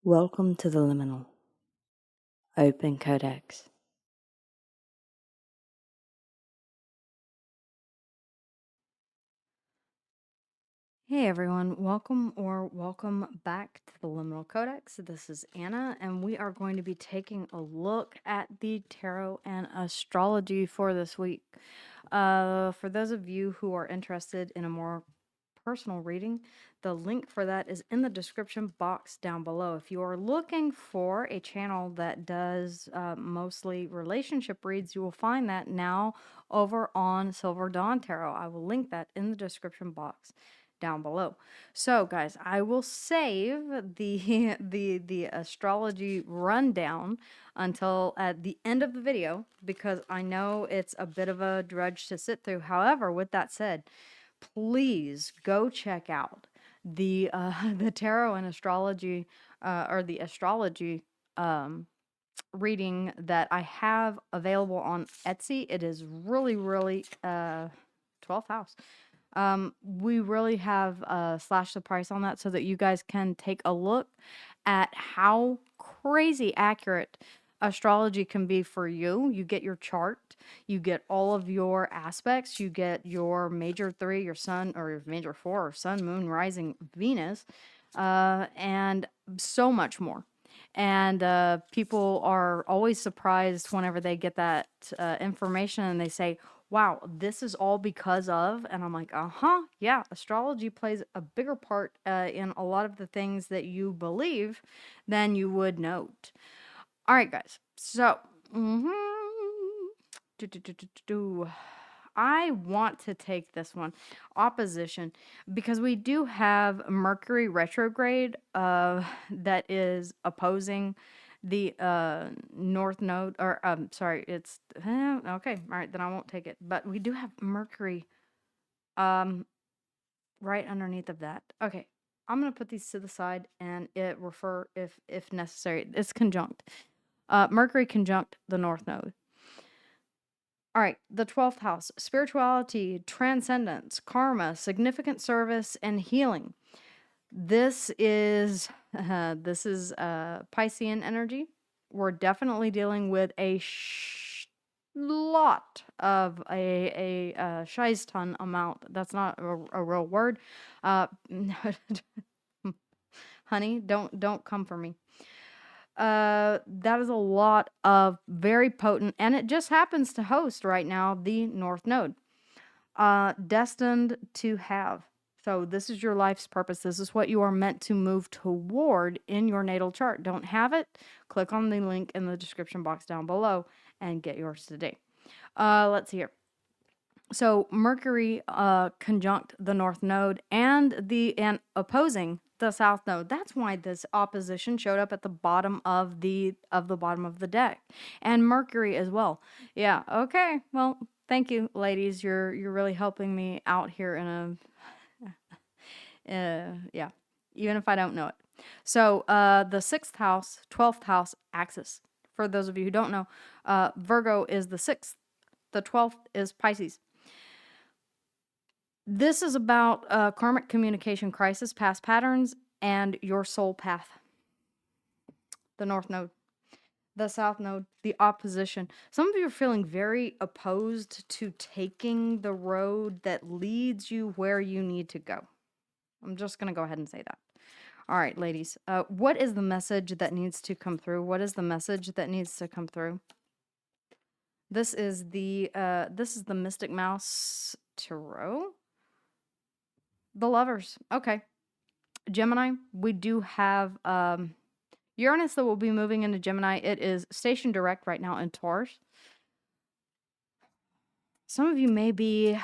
Welcome to the Liminal Open Codex. Hey everyone, welcome back to the Liminal Codex. This is Anna, and we are going to be taking a look at the tarot and astrology for this week. For those of you who are interested in a more personal reading, the link for that is in the description box down below. If you are looking for a channel that does mostly relationship reads, you will find that now over on Silver Dawn Tarot. I will link that in the description box down below. So guys, I will save the the astrology rundown until at the end of the video because I know it's a bit of a drudge to sit through. However, with that said, please go check out the the tarot and astrology or the astrology reading that I have available on Etsy. It is really 12th house. We really have slashed the price on that so that you guys can take a look at how crazy accurate astrology can be for you. You get your chart, you get all of your aspects, you get your major 3, your sun, or your major 4, or sun, moon, rising, Venus, and so much more. And people are always surprised whenever they get that information and they say, wow, this is all because of, and I'm like, yeah, astrology plays a bigger part in a lot of the things that you believe than you would note. All right, guys. So, do, do, do, do, do. I want to take this one, opposition, because we do have Mercury retrograde that is opposing the North Node, or sorry, it's okay. All right, then I won't take it. But we do have Mercury right underneath of that. Okay, I'm gonna put these to the side and it refer if necessary. It's conjunct. Mercury conjunct the North Node. All right, the 12th house, spirituality, transcendence, karma, significant service, and healing. This is Piscean energy. We're definitely dealing with a lot of a shize ton amount. That's not a real word. Honey, don't come for me. That is a lot of very potent, and it just happens to host right now the North Node. Destined to have. So this is your life's purpose. This is what you are meant to move toward in your natal chart. Don't have it? Click on the link in the description box down below and get yours today. Let's see here. So Mercury conjunct the North Node and opposing the South Node. That's why this opposition showed up at the bottom of the bottom of the deck, and Mercury as well. Yeah. Okay. Well, thank you, ladies. You're really helping me out here in a yeah. Even if I don't know it. So the 6th house, 12th house axis. For those of you who don't know, Virgo is the 6th. The 12th is Pisces. This is about karmic communication crisis, past patterns, and your soul path. The North Node, the South Node, the opposition. Some of you are feeling very opposed to taking the road that leads you where you need to go. I'm just going to go ahead and say that. All right, ladies. What is the message that needs to come through? What is the message that needs to come through? This is the Mystic Mouse Tarot. The Lovers. Okay. Gemini, we do have Uranus that will be moving into Gemini. It is station direct right now in Taurus. Some of you may be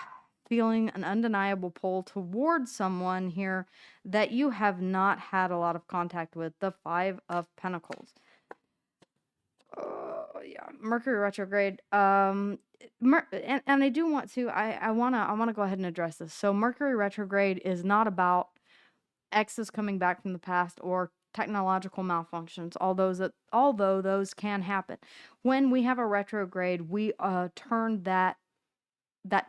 feeling an undeniable pull towards someone here that you have not had a lot of contact with. The 5 of Pentacles. Yeah, Mercury retrograde. And I do want to. I wanna go ahead and address this. So Mercury retrograde is not about exes coming back from the past or technological malfunctions, although those can happen. When we have a retrograde, we turn that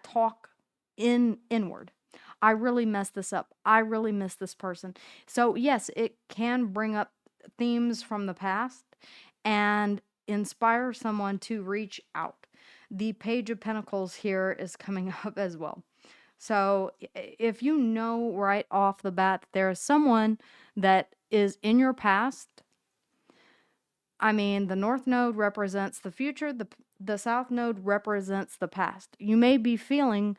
talk inward. I really messed this up. I really miss this person. So yes, it can bring up themes from the past and inspire someone to reach out. The Page of Pentacles here is coming up as well. So if you know right off the bat that there is someone that is in your past, I mean, the North Node represents the future, the South Node represents the past. You may be feeling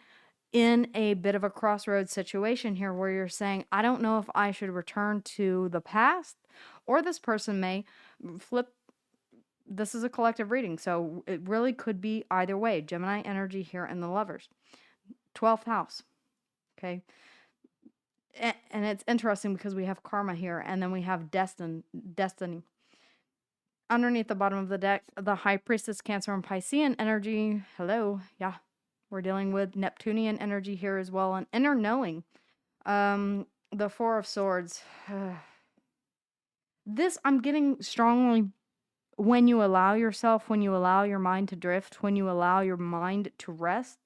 in a bit of a crossroads situation here where you're saying, I don't know if I should return to the past, or this person may flip. This is a collective reading, so it really could be either way. Gemini energy here in the Lovers. 12th house. Okay. And it's interesting because we have karma here, and then we have destiny. Underneath the bottom of the deck, the High Priestess, Cancer, and Piscean energy. Hello. Yeah. We're dealing with Neptunian energy here as well, and inner knowing. The Four of Swords. This, I'm getting strongly, when you allow yourself, when you allow your mind to drift, when you allow your mind to rest,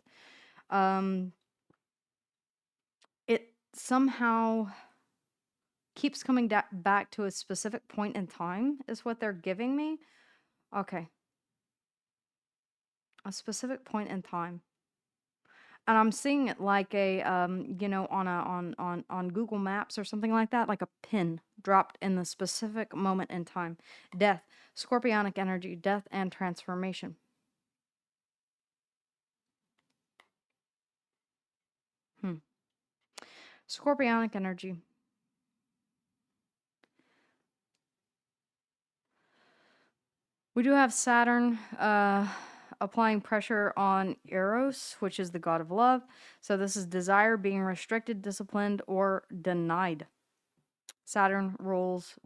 it somehow keeps coming back to a specific point in time, is what they're giving me. Okay. A specific point in time. And I'm seeing it like a, on Google Maps or something like that, like a pin dropped in the specific moment in time. Death, Scorpionic energy, death and transformation. Scorpionic energy. We do have Saturn applying pressure on Eros, which is the god of love. So this is desire being restricted, disciplined, or denied. Saturn rules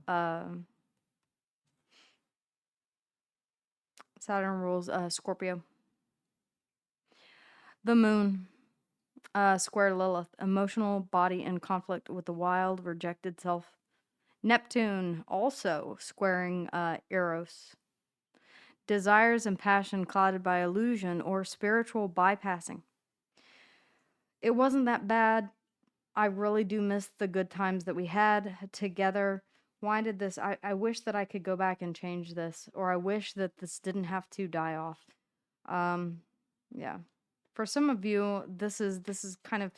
Scorpio. The moon square Lilith, emotional body in conflict with the wild, rejected self. Neptune also squaring Eros. Desires and passion clouded by illusion or spiritual bypassing. It wasn't that bad. I really do miss the good times that we had together. Why did this? I wish that I could go back and change this, or I wish that this didn't have to die off. Yeah. For some of you, this is kind of.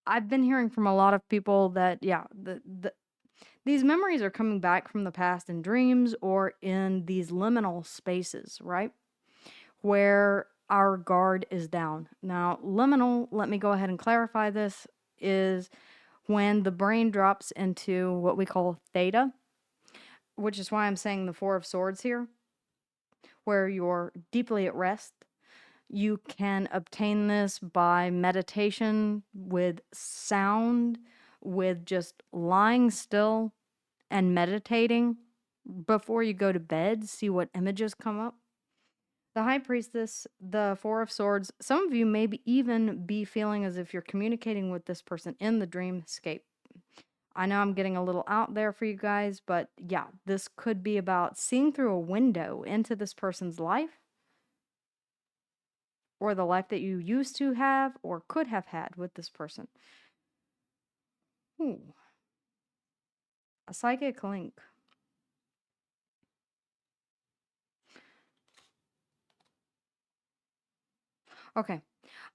I've been hearing from a lot of people that these memories are coming back from the past in dreams or in these liminal spaces, right? Where our guard is down. Now, liminal, let me go ahead and clarify this, is when the brain drops into what we call theta, which is why I'm saying the Four of Swords here, where you're deeply at rest. You can obtain this by meditation, with sound, with just lying still and meditating before you go to bed. See what images come up. The High Priestess, the Four of Swords. Some of you may even be feeling as if you're communicating with this person in the dreamscape. I know I'm getting a little out there for you guys, but yeah, this could be about seeing through a window into this person's life, or the life that you used to have or could have had with this person. Ooh. A psychic link. Okay.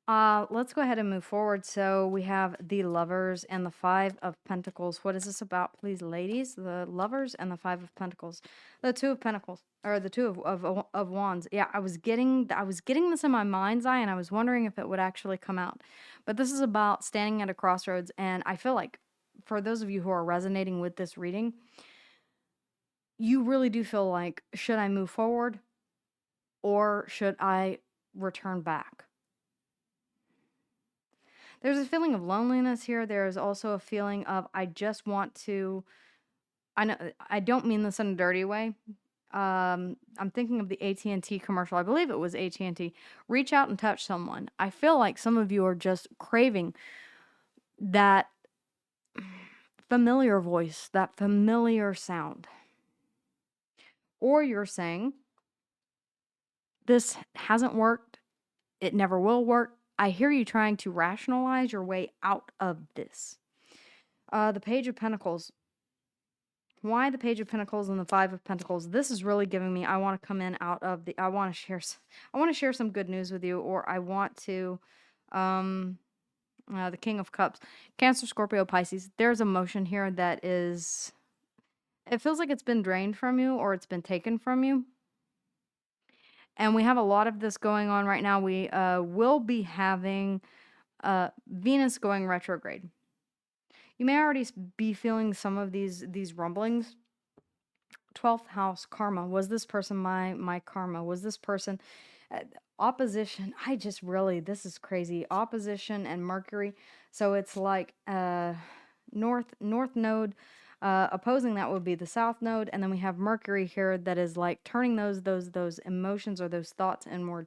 Let's go ahead and move forward. So we have the Lovers and the Five of Pentacles. What is this about, please, ladies? The Lovers and the Five of Pentacles. The Two of Pentacles, or the Two of Wands. Yeah, I was getting this in my mind's eye, and I was wondering if it would actually come out. But this is about standing at a crossroads, and I feel like for those of you who are resonating with this reading, you really do feel like, should I move forward or should I return back? There's a feeling of loneliness here. There's also a feeling of, I just want to, I know, I don't mean this in a dirty way. I'm thinking of the AT&T commercial. I believe it was AT&T. Reach out and touch someone. I feel like some of you are just craving that familiar voice, that familiar sound. Or you're saying, this hasn't worked. It never will work. I hear you trying to rationalize your way out of this. The Page of Pentacles. Why the Page of Pentacles and the Five of Pentacles? This is really giving me, I want to come in out of the, I want to share some good news with you, or I want to, the King of Cups, Cancer, Scorpio, Pisces. There's emotion here that is, it feels like it's been drained from you or it's been taken from you. And we have a lot of this going on right now. We will be having Venus going retrograde. You may already be feeling some of these rumblings. 12th house, karma. Was this person my karma? Was this person opposition? I just really, this is crazy. Opposition and Mercury. So it's like north node opposing that would be the south node, and then we have Mercury here that is like turning those emotions or those thoughts inward.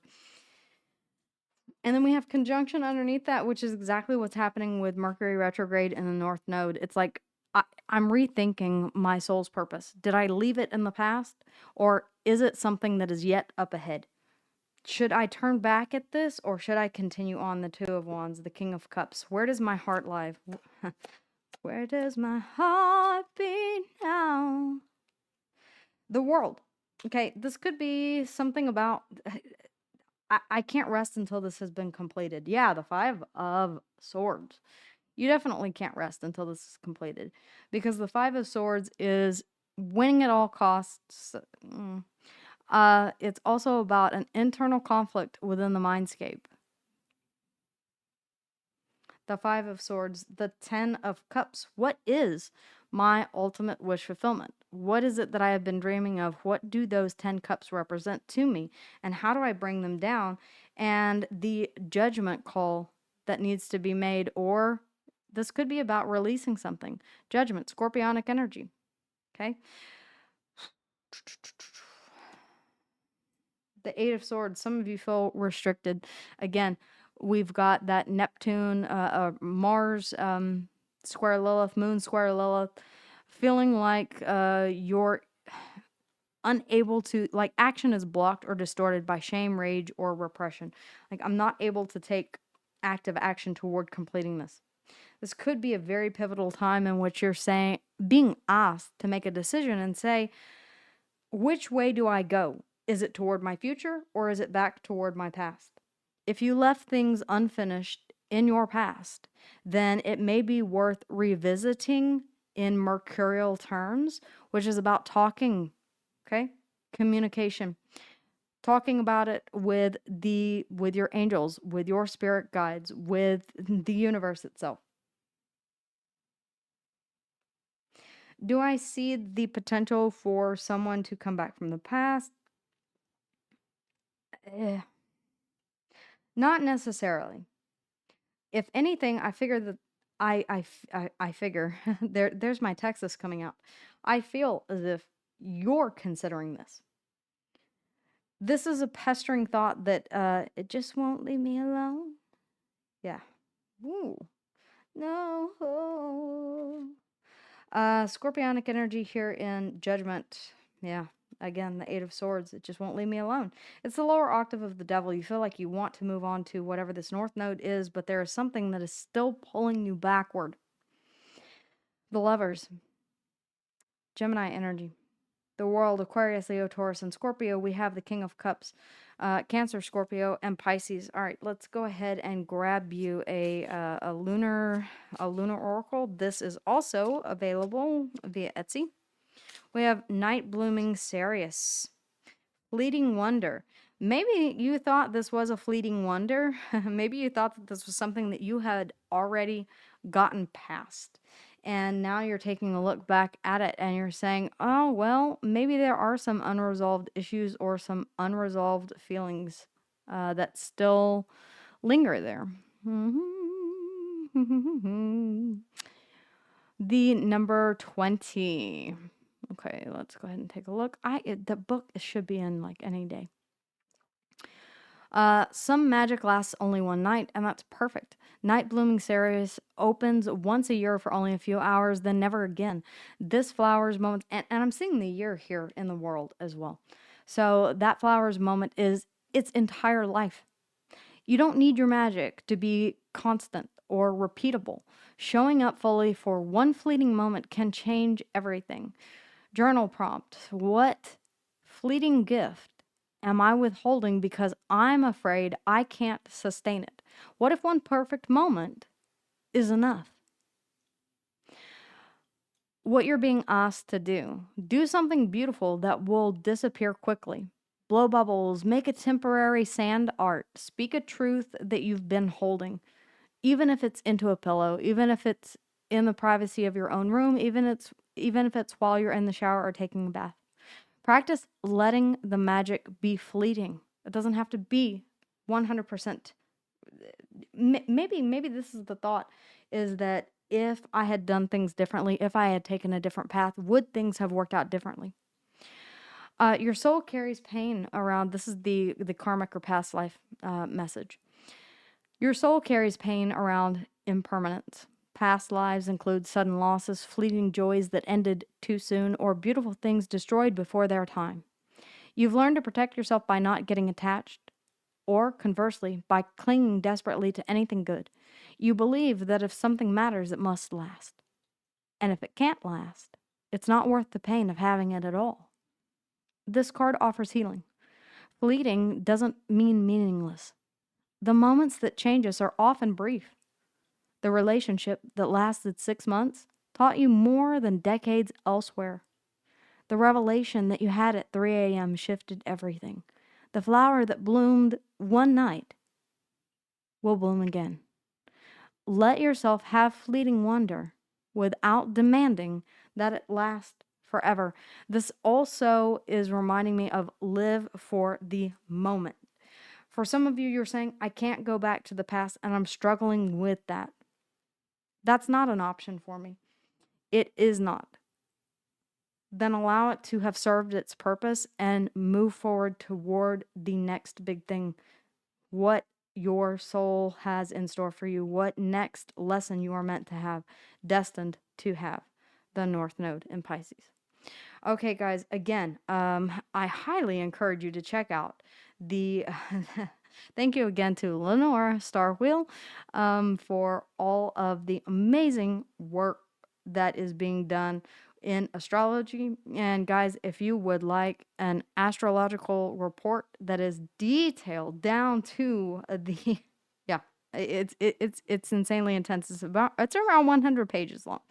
And then we have conjunction underneath that, which is exactly what's happening with Mercury retrograde in the north node. It's like I'm rethinking my soul's purpose. Did I leave it in the past, or is it something that is yet up ahead? Should I turn back at this, or should I continue on? The Two of Wands, the King of Cups. Where does my heart lie? Where does my heart beat now? The World. Okay, this could be something about... I can't rest until this has been completed. Yeah, the Five of Swords. You definitely can't rest until this is completed, because the Five of Swords is winning at all costs. It's also about an internal conflict within the mindscape. The Five of Swords, the Ten of Cups. What is my ultimate wish fulfillment? What is it that I have been dreaming of? What do those 10 cups represent to me? And how do I bring them down? And the judgment call that needs to be made, or this could be about releasing something. Judgment, scorpionic energy. Okay. The Eight of Swords. Some of you feel restricted. Again, we've got that Neptune, Mars, square Lilith, Moon square Lilith, feeling like you're unable to, like, action is blocked or distorted by shame, rage, or repression. Like, I'm not able to take active action toward completing this. This could be a very pivotal time in which you're being asked to make a decision and say, which way do I go? Is it toward my future, or is it back toward my past? If you left things unfinished in your past, then it may be worth revisiting in mercurial terms, which is about talking, okay? Communication. Talking about it with your angels, with your spirit guides, with the universe itself. Do I see the potential for someone to come back from the past? Not necessarily. If anything, I figure that I figure there's my Texas coming out. I feel as if you're considering this. This is a pestering thought that it just won't leave me alone. Yeah. Ooh. No. Scorpionic energy here in Judgment. Yeah. Again, the Eight of Swords. It just won't leave me alone. It's the lower octave of the devil. You feel like you want to move on to whatever this north node is, but there is something that is still pulling you backward. The Lovers. Gemini energy. The World, Aquarius, Leo, Taurus, and Scorpio. We have the King of Cups, Cancer, Scorpio, and Pisces. All right, let's go ahead and grab you a lunar oracle. This is also available via Etsy. We have Night Blooming Cereus, Fleeting Wonder. Maybe you thought this was a fleeting wonder. Maybe you thought that this was something that you had already gotten past. And now you're taking a look back at it and you're saying, oh, well, maybe there are some unresolved issues or some unresolved feelings that still linger there. The number 20. Okay, let's go ahead and take a look. The book should be in like any day. Some magic lasts only one night, and that's perfect. Night Blooming Cereus opens once a year for only a few hours, then never again. This flowers moment, and I'm seeing the year here in the world as well. So that flowers moment is its entire life. You don't need your magic to be constant or repeatable. Showing up fully for one fleeting moment can change everything. Journal prompt. What fleeting gift am I withholding because I'm afraid I can't sustain it? What if one perfect moment is enough? What you're being asked to do. Do something beautiful that will disappear quickly. Blow bubbles, make a temporary sand art, speak a truth that you've been holding, even if it's into a pillow, even if it's in the privacy of your own room, even if it's while you're in the shower or taking a bath. Practice letting the magic be fleeting. It doesn't have to be 100%. Maybe this is the thought, is that if I had done things differently, if I had taken a different path, would things have worked out differently? Your soul carries pain around. This is the karmic or past life message. Your soul carries pain around impermanence. Past lives include sudden losses, fleeting joys that ended too soon, or beautiful things destroyed before their time. You've learned to protect yourself by not getting attached, or conversely, by clinging desperately to anything good. You believe that if something matters, it must last. And if it can't last, it's not worth the pain of having it at all. This card offers healing. Fleeting doesn't mean meaningless. The moments that change us are often brief. The relationship that lasted 6 months taught you more than decades elsewhere. The revelation that you had at 3 a.m. shifted everything. The flower that bloomed one night will bloom again. Let yourself have fleeting wonder without demanding that it last forever. This also is reminding me of live for the moment. For some of you, you're saying, I can't go back to the past, and I'm struggling with that. That's not an option for me. It is not. Then allow it to have served its purpose and move forward toward the next big thing. What your soul has in store for you, what next lesson you are meant to have, destined to have, the North Node in Pisces. Okay, guys, again, I highly encourage you to check out the. Thank you again to Lenore Star Wheel for all of the amazing work that is being done in astrology. And guys, if you would like an astrological report that is detailed down to the yeah, it's insanely intense. It's around 100 pages long.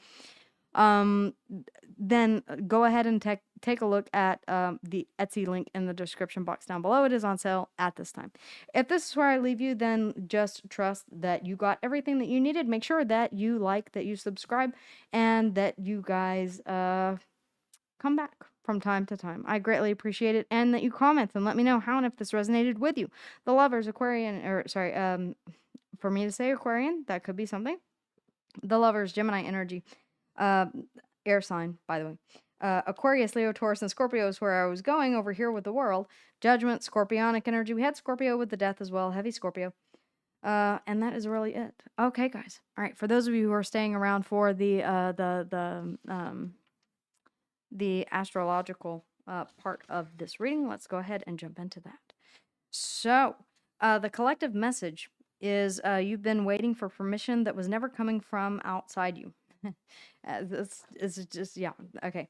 Then go ahead and take a look at the Etsy link in the description box down below. It is on sale at this time. If this is where I leave you, then just trust that you got everything that you needed. Make sure that you like, that you subscribe, and that you guys come back from time to time. I greatly appreciate it, and that you comment and let me know how and if this resonated with you. The lovers, Aquarian, or sorry, for me to say Aquarian, that could be something. The lovers, Gemini energy. Air sign, by the way. Aquarius, Leo, Taurus, and Scorpio is where I was going over here with the world. Judgment, Scorpionic energy. We had Scorpio with the death as well. Heavy Scorpio. And that is really it. Okay, guys. All right. For those of you who are staying around for the astrological part of this reading, let's go ahead and jump into that. So, the collective message is you've been waiting for permission that was never coming from outside you. This is just, yeah, okay.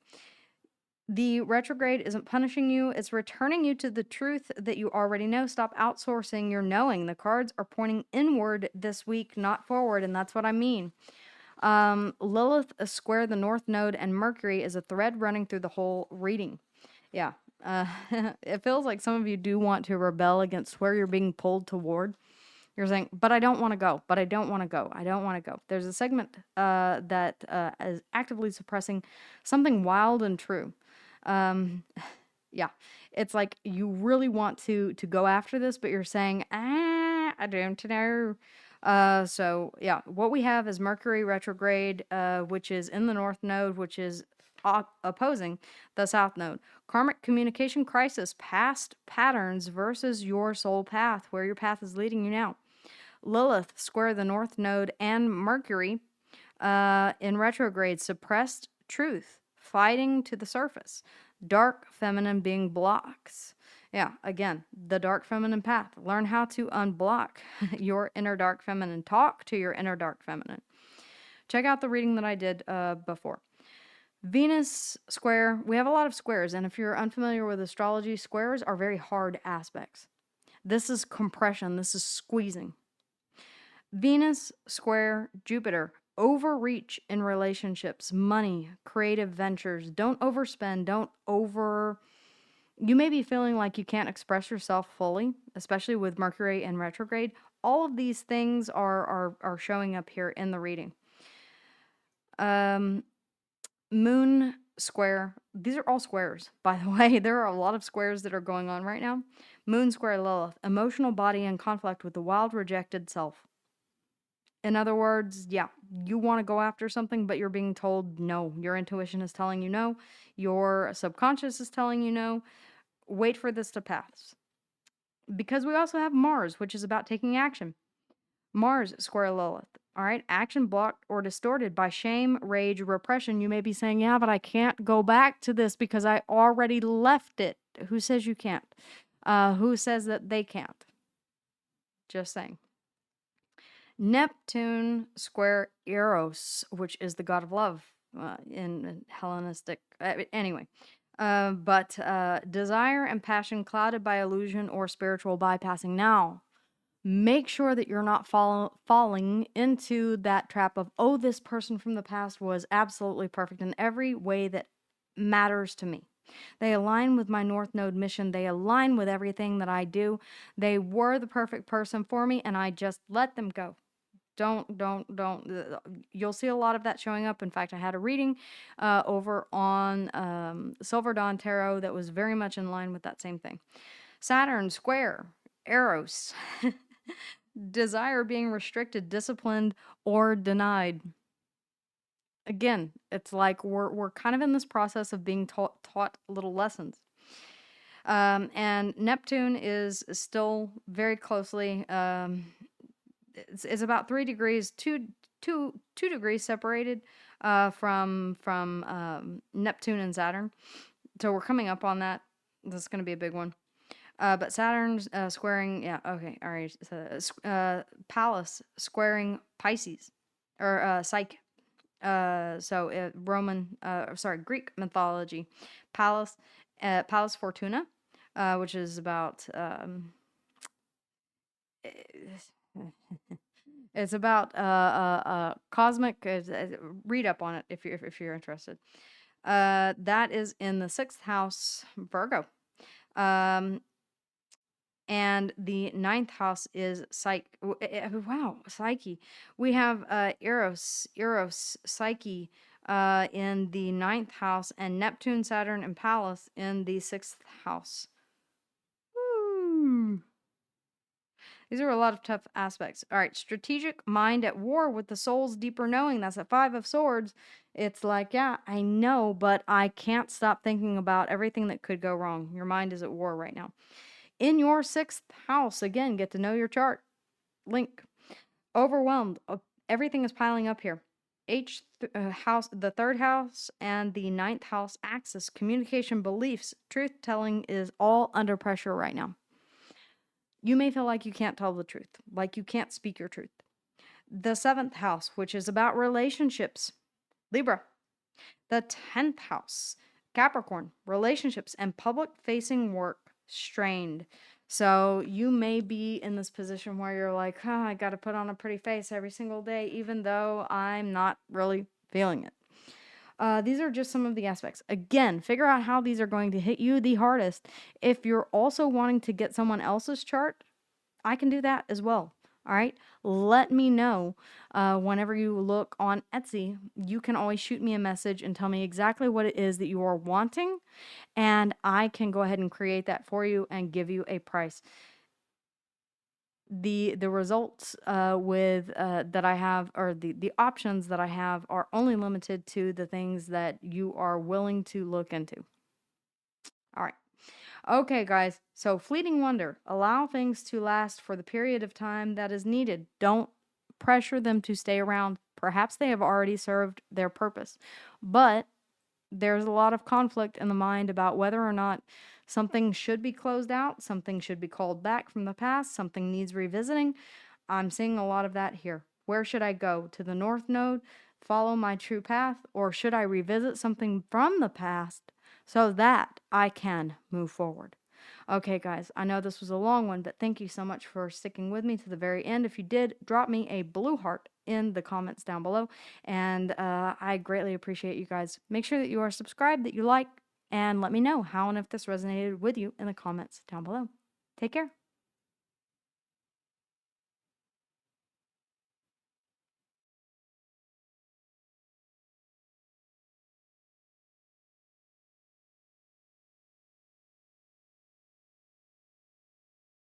The retrograde isn't punishing you, it's returning you to the truth that you already know. Stop outsourcing your knowing. The cards are pointing inward this week, not forward, and that's what I mean. Lilith square the North Node, and Mercury is a thread running through the whole reading. Yeah. It feels like some of you do want to rebel against where you're being pulled toward. You're saying, but I don't want to go, but I don't want to go, I don't want to go. There's a segment that is actively suppressing something wild and true. Yeah, it's like you really want to go after this, but you're saying, I don't know. So yeah, what we have is Mercury retrograde, which is in the North Node, which is opposing the South Node. Karmic communication crisis, past patterns versus your soul path, where your path is leading you now. Lilith square the North Node and Mercury in retrograde, suppressed truth, fighting to the surface. Dark feminine being blocks. Yeah, again, the dark feminine path. Learn how to unblock your inner dark feminine. Talk to your inner dark feminine. Check out the reading that I did before. Venus square, we have a lot of squares, and if you're unfamiliar with astrology, squares are very hard aspects. This is compression, this is squeezing. Venus square Jupiter, overreach in relationships, money, creative ventures. Don't overspend, don't over. You may be feeling like you can't express yourself fully, especially with Mercury in retrograde. All of these things are showing up here in the reading. Moon square. These are all squares, by the way. There are a lot of squares that are going on right now. Moon square Lilith. Emotional body in conflict with the wild rejected self. In other words, yeah, you want to go after something, but you're being told no. Your intuition is telling you no. Your subconscious is telling you no. Wait for this to pass. Because we also have Mars, which is about taking action. Mars square Lilith. All right, action blocked or distorted by shame, rage, repression. You may be saying, yeah, but I can't go back to this because I already left it. Who says you can't? Who says that they can't? Just saying. Neptune square Eros, which is the god of love in Hellenistic. Anyway, but desire and passion clouded by illusion or spiritual bypassing. Now, make sure that you're not falling into that trap of, oh, this person from the past was absolutely perfect in every way that matters to me. They align with my North Node mission. They align with everything that I do. They were the perfect person for me, and I just let them go. Don't. You'll see a lot of that showing up. In fact, I had a reading over on Silver Dawn Tarot that was very much in line with that same thing. Saturn square Eros. Desire being restricted, disciplined, or denied. Again, it's like we're kind of in this process of being taught little lessons. And Neptune is still very closely. It's about 3 degrees, two degrees separated from Neptune and Saturn. So we're coming up on that. This is going to be a big one. But Saturn's squaring, yeah, okay, all right. So, Pallas squaring Pisces, or Psyche. So Greek mythology. Pallas, Pallas Fortuna, which is about it's about cosmic. Read up on it if you're interested. That is in the 6th house, Virgo. And the 9th house is Psyche. We have Eros, Psyche in the 9th house, and Neptune, Saturn, and Pallas in the 6th house. Woo. These are a lot of tough aspects. All right, strategic mind at war with the soul's deeper knowing. That's a 5 of Swords. It's like, yeah, I know, but I can't stop thinking about everything that could go wrong. Your mind is at war right now. In your 6th house, again, get to know your chart. Link. Overwhelmed. Everything is piling up here. House, the 3rd house, and the 9th house axis. Communication, beliefs, truth telling is all under pressure right now. You may feel like you can't tell the truth, like you can't speak your truth. The 7th house, which is about relationships. Libra. The 10th house, Capricorn. Relationships and public facing work. Strained. So you may be in this position where you're like, I got to put on a pretty face every single day, even though I'm not really feeling it. These are just some of the aspects. Again, figure out how these are going to hit you the hardest. If you're also wanting to get someone else's chart, I can do that as well. All right. Let me know whenever you look on Etsy. You can always shoot me a message and tell me exactly what it is that you are wanting, and I can go ahead and create that for you and give you a price. The results with that I have, or the options that I have, are only limited to the things that you are willing to look into. All right. Okay, guys. So, fleeting wonder. Allow things to last for the period of time that is needed. Don't pressure them to stay around. Perhaps they have already served their purpose, but there's a lot of conflict in the mind about whether or not something should be closed out, something should be called back from the past, something needs revisiting. I'm seeing a lot of that here. Where should I go? To the North Node, follow my true path, or should I revisit something from the past so that I can move forward? Okay, guys, I know this was a long one, but thank you so much for sticking with me to the very end. If you did, drop me a blue heart in the comments down below, and I greatly appreciate you guys. Make sure that you are subscribed, that you like, and let me know how and if this resonated with you in the comments down below. Take care.